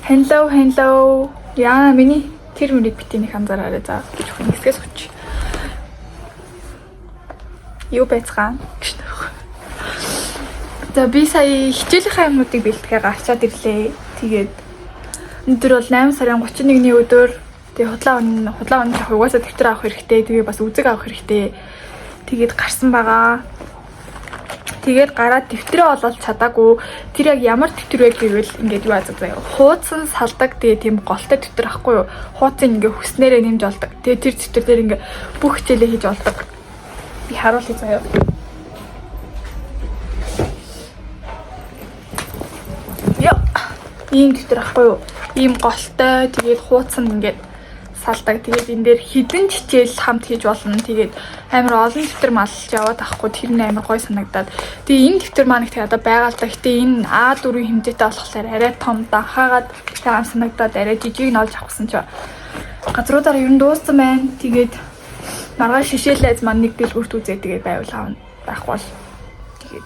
Hello. Яа миний тэр мөрийг битийн их анзаараарай за гэж хүн хэсгээс хүч. Юу байцгаана гэж нөх. За би сая хичээлийнхаа юмнуудыг бэлтгэе гарчаад ирлээ. Тэгээд өнөөдөр бол 8 сарын 31-ний өдөр тэгээд худлаа өнө яг угаасаа дэвтэр авах хэрэгтэй. Тэгээд бас үзэг авах хэрэгтэй. Тэгээд гарсан байгаа. Тэгээд гараад дэвтрээ олоод чадаагүй. Тэр яг ямар дэвтэр вэ гэвэл ингээд юу азаг заяа. Хуудсан салдаг тэгээ тийм голтой дэвтэр ахгүй юу? Хуудсан ингээ хүснээрээ нэмж олдог. Тэгээ тэр дэвтэр дээр ингээ бүх хичээлээ хийж олдог. Би харуулъя заяа. Яа. Ийм дэвтэр ахгүй юу? Ийм голтой тэгээд хуудсан ингээд салдаг. Тэгээд энэ дээр хідэн хичээл хамт хийж болно. Тэгээд амар олон дэвтэр малж яваад авахгүй тэр нь амар гой санагдаад. Тэгээ энэ дэвтэр маань их одоо байгаа л да. Гэтэ энэ А4 хэмжээтэй болохоор арай том данхаагаад таам санагдаад арай жижиг нь олж авахсан ч газруудаар ер нь дууссан байна. Тэгээд маргааш шишээлээс маань нэг дэлгүүрт үзээ тэгээд байвал аавна байхгүй бол. Тэгээд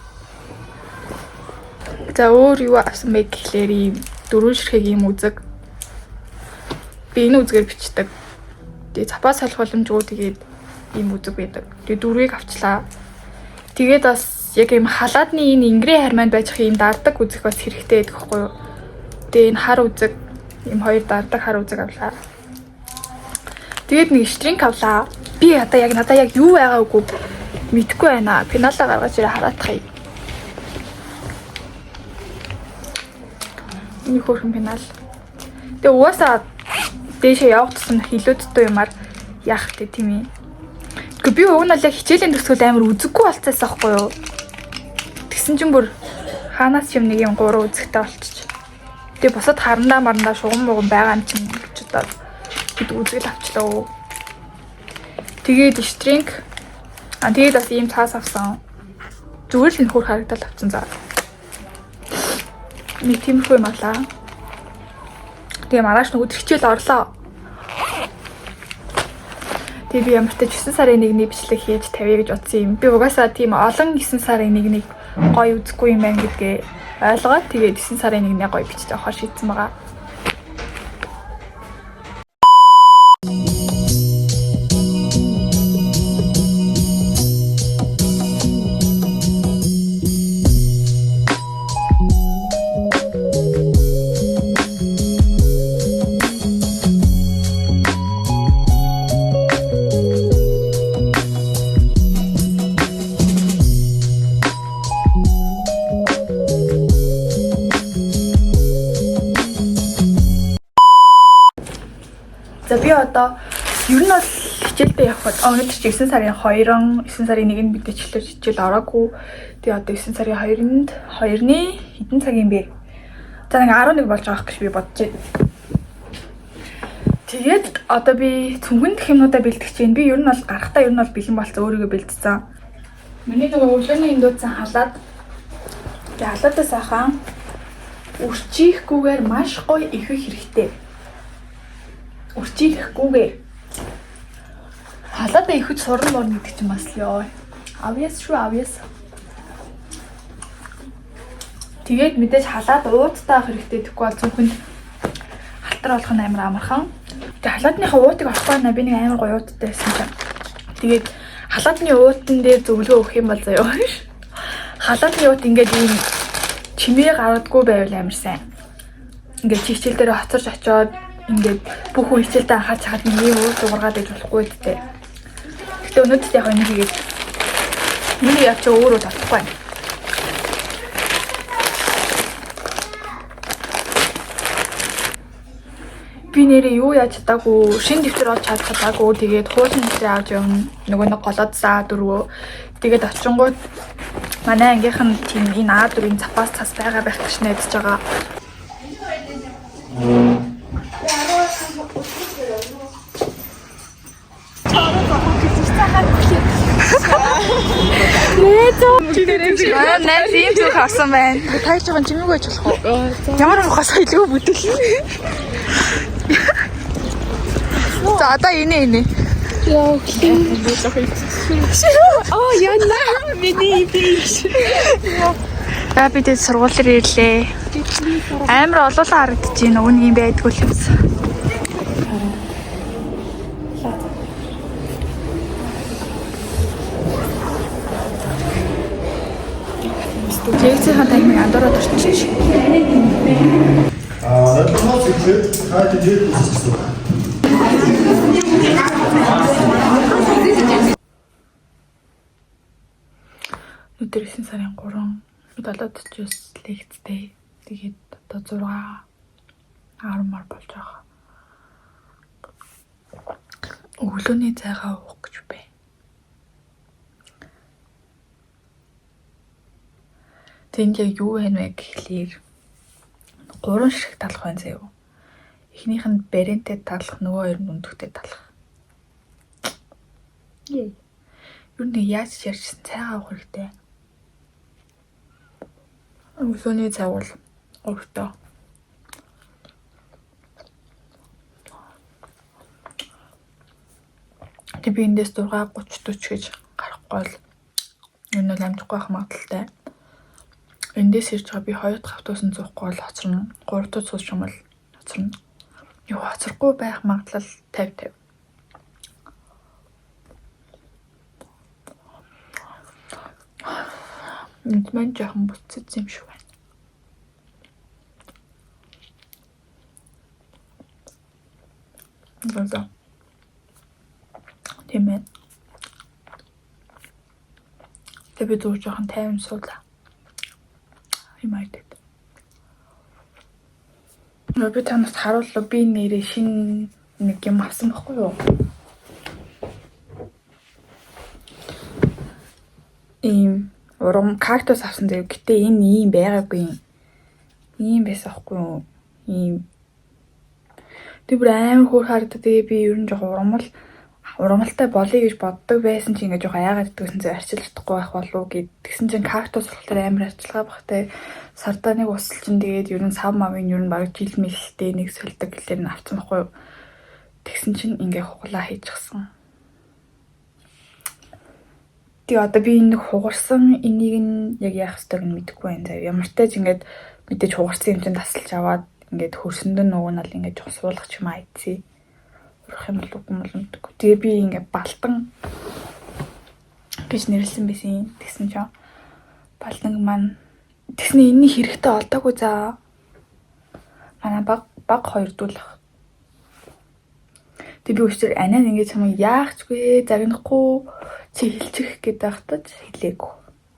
за өөр юу авсан бэ гэхлээр ийм дөрвөн ширхэг ийм үзэг. Би энэ үзгээр бичдэг. Тэгээ цапаа салах боломжгүй тэгээд ийм үзэг байдаг. Тэгээ дөрвийг авчлаа. Тэгээд бас яг ийм халаадны энэ ингрээ харманд байж ийм дарддаг үзэг бас хэрэгтэй байдаг хгүй юу. Тэгээ энэ хар үзэг ийм хоёр дарддаг хар үзэг авлаа. Тэгээд нэг штринг авлаа. Би одоо надаа яг юу байгаагүй мэдэхгүй байна. Пеналаа гаргаж ирээ хараадах юм. Энэ хөрхөн пенал. Тэгээ угаасаа дээшээ явах тусам хилүүдтэй юмар яах вэ тийм ээ. Гэхдээ би уг нь л яг хичээлийн төгсгөл амар үзэггүй болцсон байхгүй юу. Тэгсэн чинь бүр хаанаас юм нэг юм 3 үзэгтэй болчих. Тэгээ босоод марандаа шугам байгаа юм чинь гэж удаад хэд үзэл авчлаа. Тэгээд штринг тэгээд бас ийм цаас авсан. Зүгээр л энэ хөр харагдал авсан заа. Нэг тиймэрхүү юм алаа. Тэгээ маргааш нөгөө хичээл орлоо. Тэгээ би ямар ч 9 сарын 1-ний бичлэг хийж тавья гэж утсан юм. Би угаасаа тийм олон 9 сарын 1-нийг гоё үзэхгүй юм байна гэдгээ ойлгоод тэгээ 9 сарын 1-ний гоё бичиж авахар шийдсэн байгаа. За би одоо ер нь бол хичээлдээ явхад өнөөдөр чи 9 сарын 2-ын 9 сарын 1-нд мэдээчлэр хичээл ороогүй. Тэгээ одоо 9 сарын 2-нд 2-ны хэдэн цагийн бэ? За нэг 11 болж байгаа гэж би бодож байна. Тэгээд одоо би цүнхэн хэмнүүдэ бэлтгэж чинь. Би ер нь бол гарахтаа ер нь бол бэлэн болцсон өөрийгөө бэлдсэн. Миний нөгөө өглөөний индуудсан халаад. Тэгээ халаадаа сайхан үрчихгүйгээр маш гоё ихэх хэрэгтэй. Үрчихгүйгээр халаадаа ихэвч суран морно гэдэг чинь бас ёо. Obvious. Тэгээд мэдээж халаад ууттай авах хэрэгтэй гэхгүй бол зөвхөн халтар болох нь амар амархан. Тэгээд халаадныхаа уутыг авахгүй наа би нэг амар гоё ууттай байсан чинь. Тэгээд халаадны уутан дээр зөвлөгөө өгөх юм бол заяа. Халаадны уут ингээд ийм чимээ гаргадаггүй байвал амар сайн. Ингээд хичээл дээр хоцорч очиод ингээд бүх хүн хичээлдээ анхаарч хаад нэг юм уу дуургаад иж болохгүй дээ. Гэтэ өнөөдөр яг энэ хийгээд миний явч өөрөө татахгүй байна. Би нэрээ юу яаж чадаагүй, шинэ дэвтэр олж чадаагүй. Тэгээд хуучин дэвтэр авч явна. Нөгөө нэг голоод А4. Тэгээд очингууд манай ангийнхан тийм энэ А4-ийн цапаас цас байгаа байх гэж найдаж байгаа. Нэ тийм зүг авсан байна. Тайж байгаа чимээг байж болох уу? Ямар ухаас илүү бүдэл. За одоо инээ. Яа. Яна миний биш. За бид сургуулиар ирлээ. Амар олоолаа харагдаж байна. Уг юм байдгүй л юмсан. Лекцийн таймыг андуураад орчихсон шиг. Өдөр 9 сарын 3 7:49 лекцтэй. Тэгээд одоо 6:10 болж байгаа. Өглөөний цайгаа уух гэж байна. Тэнд яг юу вэ гэхлээр 3 ширхэг талах байна заяа. Эхнийх нь барентэй талах, нөгөө хоёр нь өндөгтэй талах. Юу нэг яаж ярьсан цайгаа уух хэрэгтэй. Өглөөний цай бол өртөө. Тэг би эндээс 6:30 гэж гарахгүй л энэ бол амжихгүй байх магадaltaй. Эндээс ирж байгаа би 2 дахь автобусын зуухгүй бол хоцорно. 3 дахь сууж юм бол хоцорно. Юу хоцорхгүй байх магадлал 50-50. Энд маань жоохон буцаж юм шиг байна. Гэнэ. Тийм ээ. Тэг би дуу жоохон тайван суулаа. Имайдэд. Би танаас харууллаа би нэрээ шинэ нэг юм авсан байхгүй юу? Урам кактус авсан заяа. Гэтэ энэ ийм байгаагүй. Ийм байсан байхгүй юу? Ийм. Тэг бүр амар хөөр харагдаад би ер нь жоохон урамалтай болъё гэж боддог байсан чи ингээд жоохон яагаад гэдгсэн зэ арчилж чадахгүй байх болов гэд тэгсэн чинь кактус болохоор амар арчилгаа багтай сардааныг усал чинь тэгээд ер нь сав мавын ер нь баг жил мэлтэй нэг сольдог гэлээр нь авсан байхгүй юу. Тэгсэн чинь ингээ хуглаа хийчихсэн. Тэг одоо би энэ хугарсан энийг нь яг яах ёстойг нь мэдэхгүй байна заяа. Ямар ч тач ингээд мэдээж хугарсан юм чинь тасалж аваад ингээд хөрсөнд нь уг нь л ингээд жоох суулгах юм айцээ. Урах юм бол үгүй юм мэдгүй. Тэгээ би ингээд балтан гэж нэрлсэн байсан. Тэгсэн чинь балтан маань тэгснэ энэний хэрэгтэй олдоогүй заа. Манай баг 2 дуулах. Тэг би өчтөр анаа ингээд чамайг яахчгүй загнахгүй чи хэлчих гээд байхдаа хэлээгүй.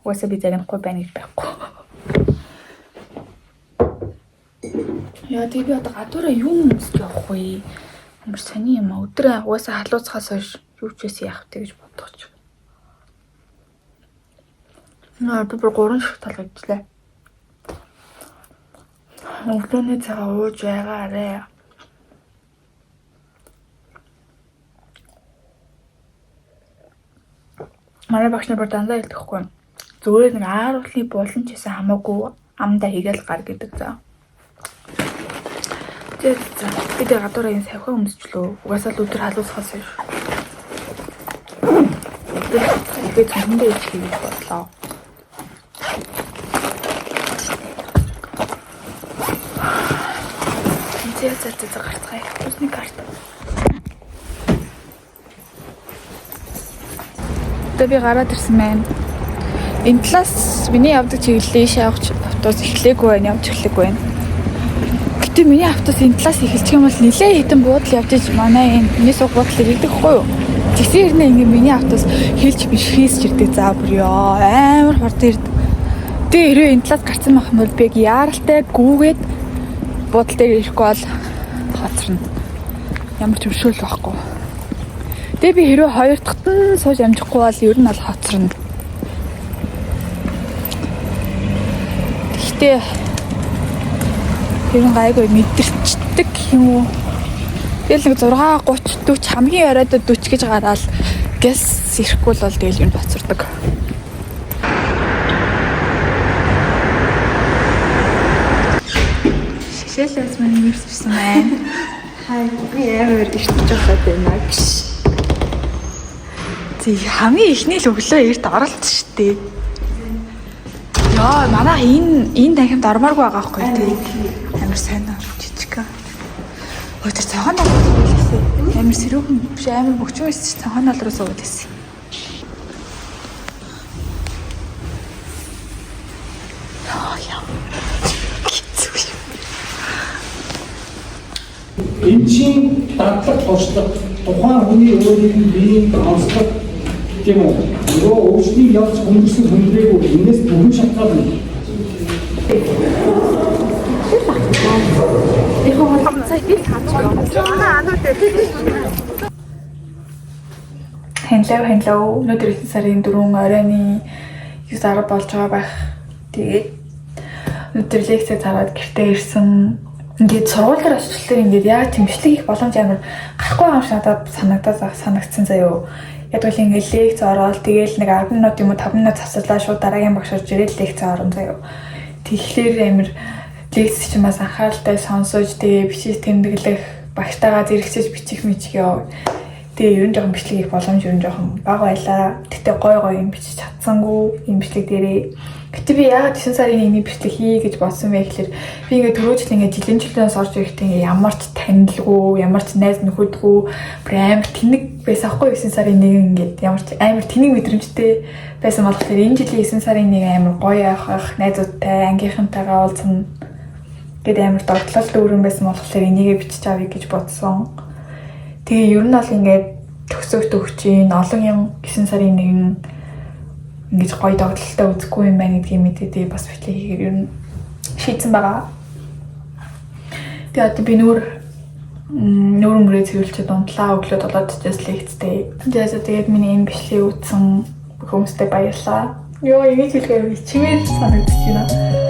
Угаасаа би загнахгүй байна гэж байхгүй. Яа тэг би одоо гадуураа юу өмсөж явах вэ? Ямар сони юм аа. Өдрөө угаасаа халууцахаас хойш юу ч гэсэн яах вэ гэж боддог ч. Би бүр 3 ширхэг талгажлаа. Өглөөний цагаа ууж байгаарэ. Манай багш нар дандаа хэлдэхгүй. Зүгээр нэг ааруулны булан ч гэсэн хамаагүй амдаа хийгээл гар гэдэг заа. Тэгээд бид гадуураа юм савхаа өмсчлөө. Угаасаа л өдөр халуусахаас биш. Би зөндөө ич хийж бодлоо. За гарцгаая. Усны карт. Одоо би гараад ирсэн байна. Энэ талаас миний явдаг чиглэлээ шавч автобус эхлэегүй байна, явж эхлэегүй байна. Гэтэ миний автобус энэ талаас эхэлчих юм бол нилээ хитэн буудал явж иж манай энэ миний суг буудлыг ирдэг хгүй юу? Тэгсэн хэрнээ ингээ миний автобус хэлж биш хийсч ирдэг заа бүр ёо амар хурд ирдэг. Тэгээ хэрвээ энэ талаас гарсан байх юм бол би яаралтай гүүгээд буудал дээр ирэхгүй бол хоцорно. Ямар ч өвшөөл байхгүй. Тэгээ би хэрвээ хоёр дахьт нь сууж амжихгүй бол ер нь бол хоцорно. Гэхдээ ер нь гайгүй мэдэрчдэг юм уу? Тэгэл нэг 6:30 40 хамгийн оройд 40 гэж гараал гэс ирэхгүй л бол тэгэл юм хоцордог. Шишээлээс мань нэрсэрсэн байна. Хай би амар иртэж байгаа байна гэж. Тэг хамгийн ихний л өглөө эрт оролцсон шүү дээ. Яа, манай энэ дахимд ормооргүй байгаа байхгүй тий. Амар сайн аа жижиг. Ой тэр цахан алруу суулсан. Амар сэрүүхэн биш амар бөчөө байсан чи цахан алруу суулсан. Яа. Эмчийн дадлаг туршлага тухайн хүний өөрийн биеийн онцлог тийм үү? Нөгөө өвчнийг явж хөнгөрсөн хүндрээгүй энэс бүхэн шалтгаална. Hello. Өнөөдөр 9 сарын 4 оройн 9:10 болж байгаа байх. Тэгээд өнөөдөр лекцээ зараад гэртээ ирсэн. Ингээд сургуулиар очилтаар ингээд яг тэмцлэг их боломж амар гарахгүй юм шиг надад санагдсан заяо. Ядвал ингээд лекц ороод тэгээл нэг 10 минут юм уу 5 минут завсарлаа шууд дараагийн багш орж ирээд лекц орно заяо. Тэгэхээр амар лекц чинь бас анхааралтай сонсож тэгээ бичиж тэмдэглэх багштайгаа зэрэгцэж бичих яа. Тэгээ ер нь жоохон бичлэг их боломж ер нь жоохон бага байлаа. Гэтэ гой юм бичиж чадсангүй юм бичлэг дээрээ. Гэтэ би яагаад 9 сарын 1-ний бичлэг хий гэж бодсон бэ гэхээр би ингээд түрүүжил ингээд жилээс орж ирэхдээ ингээд ямар ч танилгүй, ямар ч найз нөхөдгүй амар тэнэг байсан аахгүй 9 сарын 1 ингээд ямар ч амар тэнэг мэдрэмжтэй байсан болохоор энэ жилийн 9 сарын 1 амар гоё явах, найзуудтай, ангийнхантайгаа уулзсан гэдэг амар догтлол дүүрэн байсан болохоор энийгээ бичиж авъя гэж бодсон. Тэгээ ер нь бол ингээд төгсөөгт өгчийн олон юм 9 сарын 1 ингэж гоё догтлолтой үзэхгүй юм байна гэдгийг мэдээд бас бичлэг хийхээр ер нь шийдсэн байгаа. Тэгээ одоо би нүүр мөрөө цэвэрлчихэд унтлаа өглөө 7:00-аас лекцтэй. Тэгээд миний энэ бичлэгийг үзсэн хүмүүстэй баярлалаа. Йоо ингэж хэлэхээр чимээр санагдаж байна.